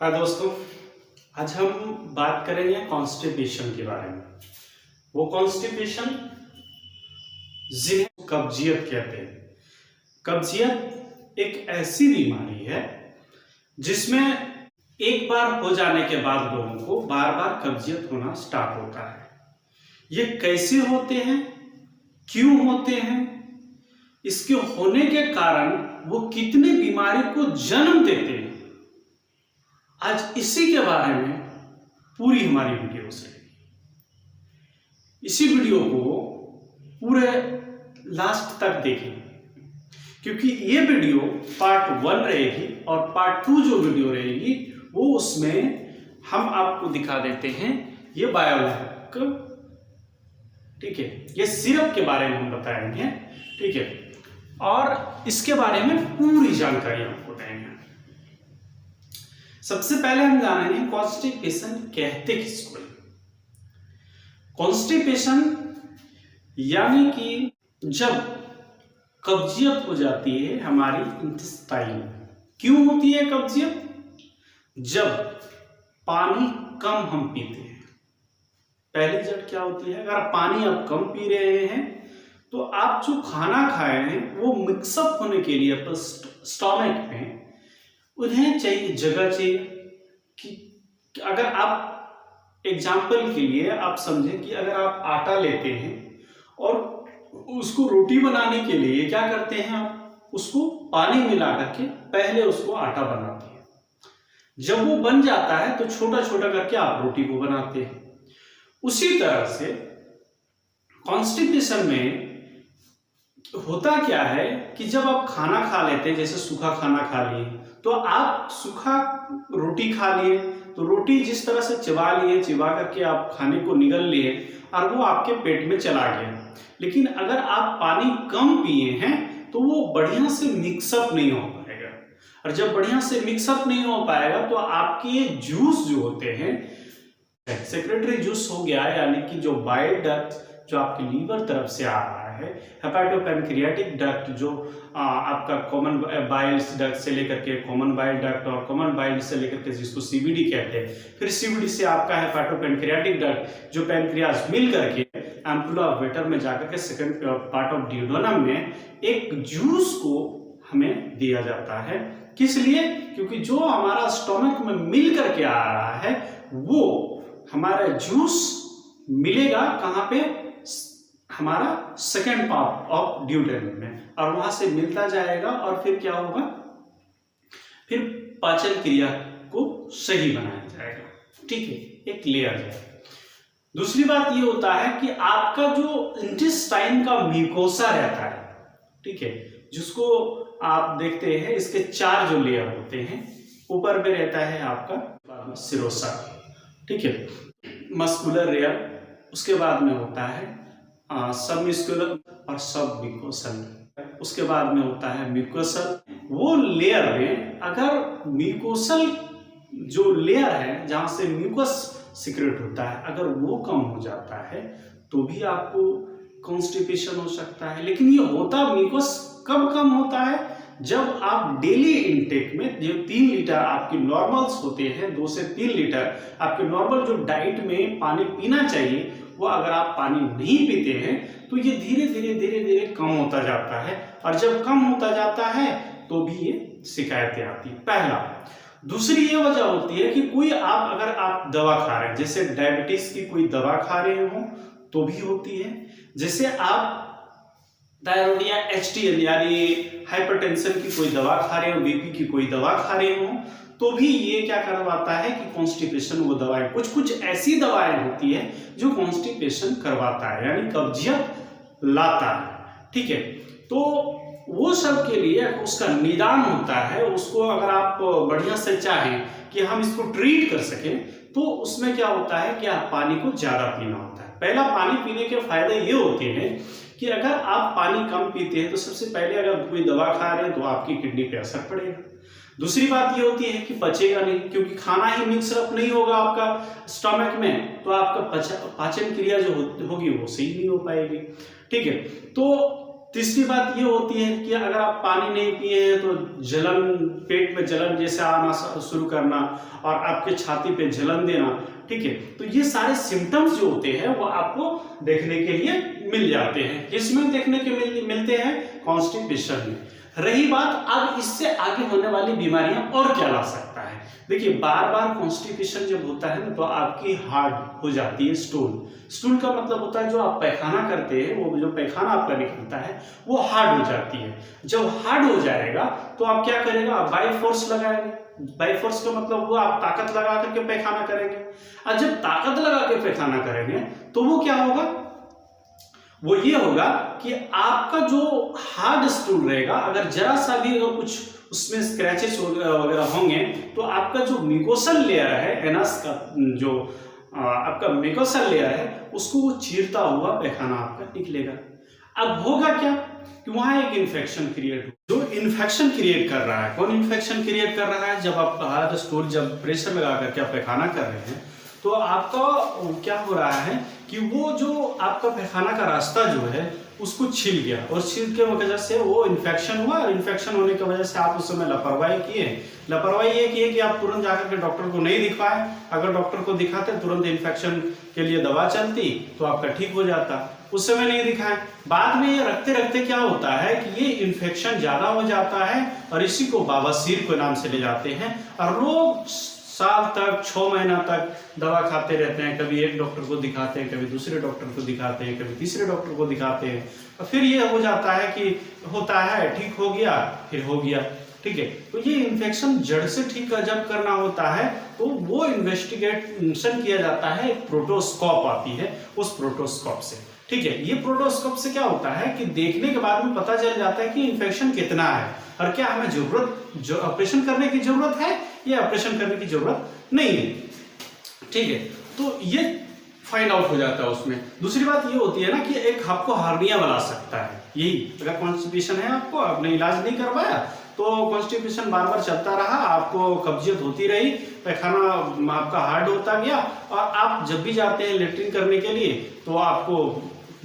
हाँ दोस्तों, आज हम बात करेंगे कॉन्स्टिपेशन के बारे में। वो कॉन्स्टिपेशन जिन्हें कब्जियत कहते हैं। कब्जियत एक ऐसी बीमारी है जिसमें एक बार हो जाने के बाद लोगों को बार बार कब्जियत होना स्टार्ट होता है। ये कैसे होते हैं, क्यों होते हैं, इसके होने के कारण वो कितनी बीमारी को जन्म देते हैं, आज इसी के बारे में पूरी हमारी वीडियो रहेगी। इसी वीडियो को पूरे लास्ट तक देखें, क्योंकि ये वीडियो पार्ट 1 रहेगी और पार्ट 2 जो वीडियो रहेगी वो उसमें हम आपको दिखा देते हैं ये बायोलैक, ठीक है, ये सिरप के बारे में हम बताएंगे, ठीक है, और इसके बारे में पूरी जानकारी आपको देंगे। सबसे पहले हम जानेंगे कॉन्स्टिपेशन कहते किसको है। कॉन्स्टिपेशन यानी कि जब कब्जियत हो जाती है हमारी इंटेस्टाइन में। क्यों होती है कब्जियत? जब पानी कम हम पीते हैं। पहली जड़ क्या होती है, अगर पानी आप कम पी रहे हैं तो आप जो खाना खाए हैं वो मिक्सअप होने के लिए अपने स्टोमक में उन्हें चाहिए, जगह चाहिए कि अगर आप एग्जाम्पल के लिए आप समझें कि अगर आप आटा लेते हैं और उसको रोटी बनाने के लिए क्या करते हैं, आप उसको पानी मिला करके पहले उसको आटा बनाते हैं। जब वो बन जाता है तो छोटा छोटा करके आप रोटी को बनाते हैं। उसी तरह से कॉन्स्टिपेशन में होता क्या है कि जब आप खाना खा लेते हैं, जैसे सूखा खाना खा लिए तो आप सूखा रोटी खा लिए तो रोटी जिस तरह से चिबा लिए, चिबा करके आप खाने को निगल लिए और वो आपके पेट में चला गया। लेकिन अगर आप पानी कम पिए हैं तो वो बढ़िया से मिक्सअप नहीं हो पाएगा, और जब बढ़िया से मिक्सअप नहीं हो पाएगा तो आपके जूस जो होते हैं, सेक्रेटरी जूस हो गया, यानी कि जो बाइल डक्ट जो आपके लीवर तरफ से आ रहा है, हेपाटोपैनक्रियाटिक डक्ट जो आपका कॉमन बाइल डक्ट से लेकर के कॉमन बाइल डक्ट और कॉमन बाइल से लेकर के जिसको सीबीडी कहते हैं, फिर सीबीडी से आपका हेपाटोपैनक्रियाटिक डक्ट जो पैनक्रियाज मिल करके एम्पुला ऑफ वेटर में जाकर के सेकंड पार्ट ऑफ ड्यूडेनम में एक जूस को हमें दिया जाता है। किस लिए? क्योंकि जो हमारा स्टोमक में मिल करके आ रहा है वो हमारा जूस मिलेगा कहाँ पे, हमारा सेकेंड पार्ट ऑफ ड्यूडेनम में, और वहां से मिलता जाएगा और फिर क्या होगा, फिर पाचन क्रिया को सही बनाया जाएगा, ठीक है, एक लेयर है। दूसरी बात ये होता है कि आपका जो इंटेस्टाइन का म्यूकोसा रहता है, ठीक है, जिसको आप देखते हैं इसके 4 जो लेयर होते हैं, ऊपर में रहता है आपका सिरोसा, ठीक है, मस्कुलर लेयर, उसके बाद में होता है सबम्यूस्कुलर और सब म्यूकोसल, उसके बाद में होता है म्यूकोसल। वो लेयर में अगर म्यूकोसल जो लेयर है जहां से म्यूकस सिक्रेट होता है, अगर वो कम हो जाता है तो भी आपको कॉन्स्टिपेशन हो सकता है। लेकिन ये होता म्यूकस कब कम होता है, जब आप डेली इनटेक में जो 3 लीटर आपकी नॉर्मल्स होते हैं, 2 से 3 लीटर आपके नॉर्मल जो डाइट में पानी पीना चाहिए वो अगर आप पानी नहीं पीते हैं तो ये धीरे धीरे कम होता जाता है, और जब कम होता जाता है तो भी ये शिकायतें आती है। पहला। दूसरी ये वजह होती है कि कोई अगर आप दवा खा रहे हैं, जैसे डायबिटीज की कोई दवा खा रहे हो तो भी होती है, जैसे आप थायराइड या HDL यानी हाइपरटेंशन की कोई दवा खा रहे हो, बीपी की कोई दवा खा रहे हो तो भी ये क्या करवाता है कि कॉन्स्टिपेशन, वो दवाएं कुछ ऐसी दवाएं होती है जो कॉन्स्टिपेशन करवाता है, यानी कब्जियत लाता है, ठीक है। तो वो सब के लिए उसका निदान होता है, उसको अगर आप बढ़िया से चाहें कि हम इसको ट्रीट कर सकें तो उसमें क्या होता है कि आप पानी को ज्यादा पीना होता है। पहला, पानी पीने के फायदे ये होते हैं कि अगर आप पानी कम पीते हैं तो सबसे पहले अगर कोई दवा खा रहे हैं तो आपकी किडनी पे असर पड़ेगा। दूसरी बात ये होती है कि पचेगा नहीं, क्योंकि खाना ही मिक्सअप नहीं होगा आपका स्टमक में, तो आपका पाचन क्रिया जो होगी वो सही नहीं हो पाएगी, ठीक है। तो तीसरी बात ये होती है कि अगर आप पानी नहीं पिए हैं तो जलन, पेट में जलन जैसे आना शुरू करना और आपके छाती पे जलन देना, ठीक है। तो ये सारे सिम्टम्स जो होते हैं वो आपको देखने के लिए मिल जाते हैं। किसमें देखने के मिलते हैं? कॉन्स्टिपेशन में। रही बात अब इससे आगे होने वाली बीमारियां और क्या ला सकता है। देखिए, बार बार कॉन्स्टिपेशन जब होता है ना तो आपकी हार्ड हो जाती है स्टूल। स्टूल का मतलब होता है जो आप पैखाना करते हैं, वो जो पैखाना आपका निकलता है वो हार्ड हो जाती है। जब हार्ड हो जाएगा तो आप क्या करेगा? आप बाई फोर्स लगाएंगे। बाई फोर्स का मतलब वो आप ताकत लगा करके पैखाना करेंगे। और जब ताकत लगा के पैखाना करेंगे तो वो क्या होगा? वो ये होगा कि आपका जो हार्ड स्टूल रहेगा, अगर जरा सा भी अगर कुछ उसमें स्क्रैचेस वगैरह होंगे तो आपका जो म्यूकोसल लेयर है, एनस का जो आपका म्यूकोसल लेयर है, उसको वो चीरता हुआ पैखाना आपका निकलेगा। अब होगा क्या कि वहां एक इन्फेक्शन क्रिएट हो। जो इन्फेक्शन क्रिएट कर रहा है, कौन इन्फेक्शन क्रिएट कर रहा है? जब आप हार्ड स्टूल जब प्रेशर लगा करके आप पैखाना कर रहे हैं तो आपका क्या हो रहा है कि वो जो आपका पैखाना का रास्ता जो है उसको छिल गया, और छिल के वजह से वो इन्फेक्शन हुआ, और इन्फेक्शन होने की वजह से आप उस समय लापरवाही किए। लापरवाही ये किए कि आप तुरंत जाकर के डॉक्टर को नहीं दिखाए। अगर डॉक्टर को दिखाते तुरंत इन्फेक्शन के लिए दवा चलती तो आपका ठीक हो जाता। उस समय नहीं दिखाए, बाद में ये रखते रखते क्या होता है कि ये इन्फेक्शन ज्यादा हो जाता है और इसी को बवासीर के नाम से ले जाते हैं। और लोग साल तक, 6 महीना तक दवा खाते रहते हैं। कभी एक डॉक्टर को दिखाते हैं, कभी दूसरे डॉक्टर को दिखाते हैं, कभी तीसरे डॉक्टर को दिखाते हैं, और फिर ये हो जाता है कि होता है, ठीक हो गया, फिर हो गया, ठीक है। तो ये इन्फेक्शन जड़ से ठीक जब करना होता है तो वो इन्वेस्टिगेशन किया जाता है। एक प्रोटोस्कोप आती है, उस प्रोटोस्कोप से, ठीक है। ये प्रोटोस्कोप से क्या होता है कि देखने के बाद में पता चल जाता है कि इन्फेक्शन कितना है और क्या हमें जो ऑपरेशन करने की जरूरत है या ऑपरेशन करने की जरूरत नहीं है, ठीक है। तो ये फाइंड आउट हो जाता है उसमें। दूसरी बात ये होती है ना कि एक आपको हार्निया बना सकता है। यही अगर कॉन्स्टिपेशन है, आपने इलाज नहीं करवाया तो कॉन्स्टिपेशन बार बार चलता रहा, आपको कब्जियत होती रही, पैखाना आपका हार्ड होता गया, और आप जब भी जाते हैं लेटरिन करने के लिए तो आपको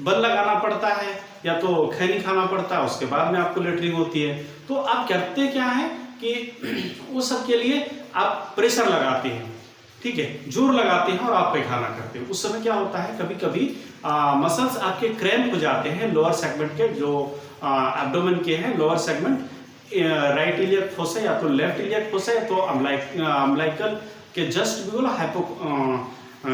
बल लगाना पड़ता है या तो खैनी खाना पड़ता है, उसके बाद में आपको लेटरिन होती है। तो आप करते क्या है कि उस सब के लिए आप प्रेशर लगाते हैं, ठीक है, जोर लगाते हैं और आप पैखाना करते हैं। उस समय क्या होता है, कभी कभी मसल्स आपके क्रैम्प हो जाते हैं, लोअर सेगमेंट के जो एब्डोमेन के हैं, lower segment, right iliac fossa या तो लेफ्ट इलियक फोसा या तो अम्बिलिकल के just below hypo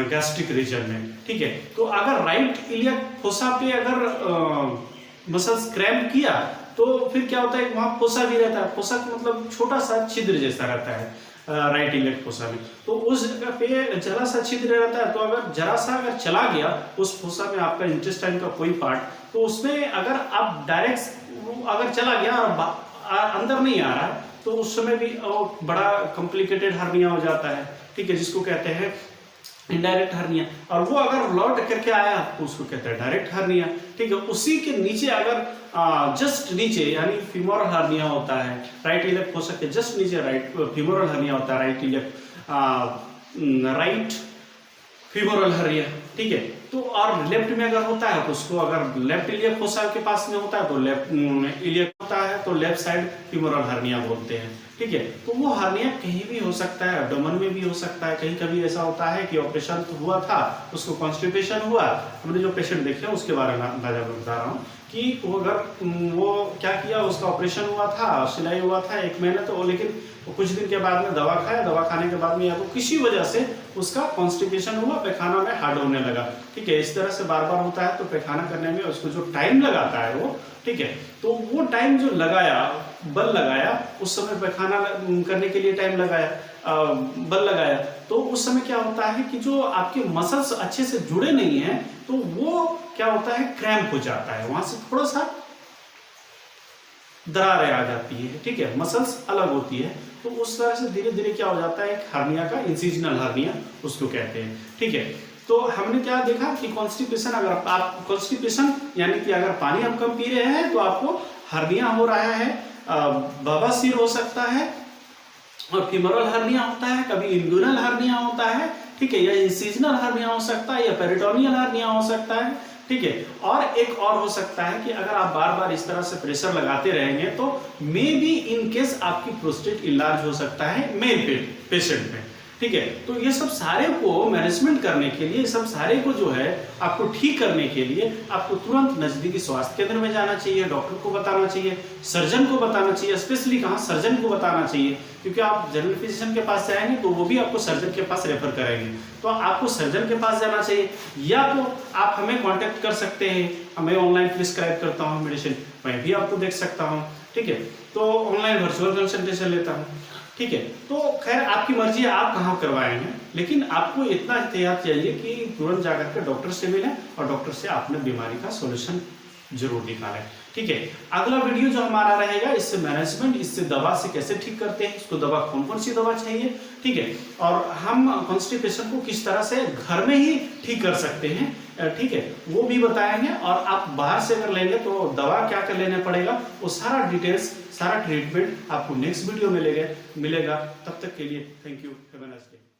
gastric region में, ठीक है। तो अगर राइट इलियक फोसा पे अगर मसल्स क्रैम्प किया तो फिर क्या होता है, वहां फोसा भी रहता है। फोसा का मतलब छोटा सा छिद्र जैसा रहता है राइट इलियक फोसा में, तो उस जगह पे जरा सा छिद्र रहता है। तो अगर जरा सा अगर चला गया उस फोसा में आपका इंटेस्टाइन का कोई पार्ट, तो उसमें अगर आप डायरेक्ट अगर चला गया और अंदर नहीं आ रहा है तो उस समय भी बड़ा कॉम्प्लिकेटेड हार्निया हो जाता है, ठीक है, जिसको कहते हैं इनडायरेक्ट हार्निया। और वो अगर लौट करके आया तो उसको कहते हैं डायरेक्ट हार्निया, ठीक है। उसी के नीचे अगर जस्ट नीचे यानी फीमोरल हार्निया होता है, राइट इलियक फोसा के जस्ट नीचे राइट फीमोरल हार्निया होता है, right iliac right femoral hernia, ठीक है। तो और लेफ्ट में अगर होता है तो उसको, अगर लेफ्ट इलियक फोसा के पास में होता है तो लेफ्ट इलियक होता है तो लेफ्ट साइड फीमोरल हार्निया बोलते हैं, ठीक है। तो वो हार्निया कहीं भी हो सकता है, एब्डोमेन में भी हो सकता है। कहीं कभी ऐसा होता है कि ऑपरेशन तो हुआ था, उसको कॉन्स्टिपेशन हुआ, हमने जो पेशेंट देखे उसके बारे में बता रहा हूँ कि वो अगर वो क्या किया, उसका ऑपरेशन हुआ था, सिलाई हुआ था 1 महीने, तो लेकिन कुछ दिन के बाद में दवा खाया, दवा खाने के बाद में या तो किसी वजह से उसका कॉन्स्टिपेशन हुआ, पैखाना में हार्ड होने लगा, ठीक है। इस तरह से बार बार होता है तो पैखाना करने में उसको जो टाइम लगाता है वो, ठीक है, तो वो टाइम जो लगाया, बल लगाया, उस समय पैखाना करने के लिए टाइम लगाया, बल लगाया, तो उस समय क्या होता है कि जो आपके मसल्स अच्छे से जुड़े नहीं हैं तो वो क्या होता है, क्रैम्प हो जाता है, वहां से थोड़ा सा दरारें आ जाती है, ठीक है, मसल्स अलग होती है। तो उस तरह से धीरे धीरे क्या हो जाता है, एक हार्निया का इंसिजनल हार्निया उसको कहते हैं, ठीक है। तो हमने क्या देखा कि कॉन्स्टिपेशन, अगर आप कॉन्स्टिपेशन यानी कि अगर पानी हम कम पी रहे हैं तो आपको हार्निया हो रहा है, बवासीर हो सकता है, और फीमोरल हार्निया होता है, कभी इंगुइनल हार्निया होता है, ठीक है, या इंसिजनल हार्निया हो सकता है, या पेरिटोनियल हार्निया हो सकता है, ठीक है। और एक और हो सकता है कि अगर आप बार बार इस तरह से प्रेशर लगाते रहेंगे तो मे बी इन केस आपकी प्रोस्टेट इलाज हो सकता है मेल पेशेंट में, ठीक है। तो ये सब सारे को मैनेजमेंट करने के लिए, सब सारे को जो है आपको ठीक करने के लिए आपको तुरंत नजदीकी स्वास्थ्य केंद्र में जाना चाहिए, डॉक्टर को बताना चाहिए, सर्जन को बताना चाहिए, स्पेशली कहाँ सर्जन को बताना चाहिए, क्योंकि आप जनरल फिजिशियन के पास जाएंगे तो वो भी आपको सर्जन के पास रेफर करेंगे, तो आपको सर्जन के पास जाना चाहिए। या तो आप हमें कांटेक्ट कर सकते हैं, मैं ऑनलाइन प्रिस्क्राइब करता हूँ मेडिसिन, मैं भी आपको देख सकता हूँ, ठीक है। तो ऑनलाइन वर्चुअल कंसल्टेशन लेता हूँ, ठीक है। तो खैर आपकी मर्जी है आप कहाँ करवाएंगे, लेकिन आपको इतना एहतियात चाहिए कि तुरंत जाकर के डॉक्टर से मिलें और डॉक्टर से अपने बीमारी का सॉल्यूशन जरूर निकालें, ठीक है। अगला वीडियो जो हमारा रहेगा इससे मैनेजमेंट, इससे दवा से कैसे ठीक करते हैं, इसको दवा कौन कौन सी दवा चाहिए, ठीक है, और हम कॉन्स्टिपेशन को किस तरह से घर में ही ठीक कर सकते हैं, ठीक है, वो भी बताएंगे। और आप बाहर से अगर लेंगे तो दवा क्या क्या लेना पड़ेगा, वो सारा डिटेल्स, सारा ट्रीटमेंट आपको नेक्स्ट वीडियो में मिलेगा। तब तक के लिए thank you, have a nice day.